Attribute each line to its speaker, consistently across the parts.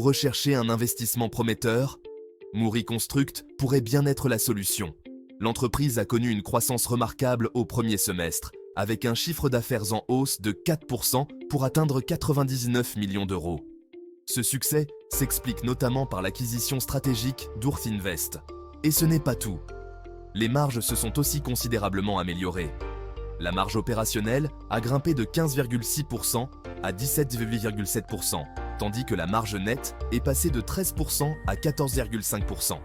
Speaker 1: Vous recherchez un investissement prometteur? Mouri Construct pourrait bien être la solution. L'entreprise a connu une croissance remarquable au premier semestre, avec un chiffre d'affaires en hausse de 4% pour atteindre 99 millions d'euros. Ce succès s'explique notamment par l'acquisition stratégique d'Ourth Invest. Et ce n'est pas tout. Les marges se sont aussi considérablement améliorées. La marge opérationnelle a grimpé de 15,6% à 17,7%, tandis que la marge nette est passée de 13% à 14,5%.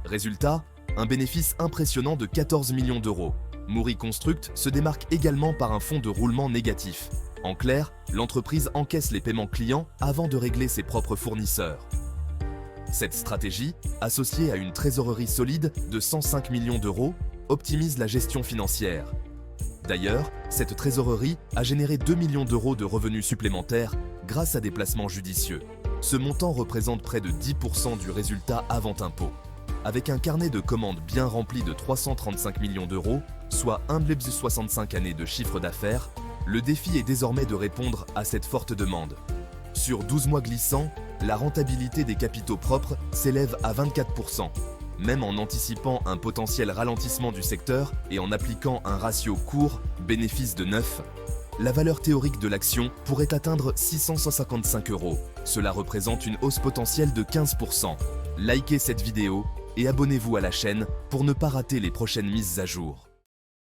Speaker 1: Résultat, un bénéfice impressionnant de 14 millions d'euros. Mouri Construct se démarque également par un fonds de roulement négatif. En clair, l'entreprise encaisse les paiements clients avant de régler ses propres fournisseurs. Cette stratégie, associée à une trésorerie solide de 105 millions d'euros, optimise la gestion financière. D'ailleurs, cette trésorerie a généré 2 millions d'euros de revenus supplémentaires grâce à des placements judicieux. Ce montant représente près de 10% du résultat avant impôt. Avec un carnet de commandes bien rempli de 335 millions d'euros, soit 1,65 années de chiffre d'affaires, le défi est désormais de répondre à cette forte demande. Sur 12 mois glissants, la rentabilité des capitaux propres s'élève à 24%. Même en anticipant un potentiel ralentissement du secteur et en appliquant un ratio court-bénéfice de 9, la valeur théorique de l'action pourrait atteindre 655 euros. Cela représente une hausse potentielle de 15%. Likez cette vidéo et abonnez-vous à la chaîne pour ne pas rater les prochaines mises à jour.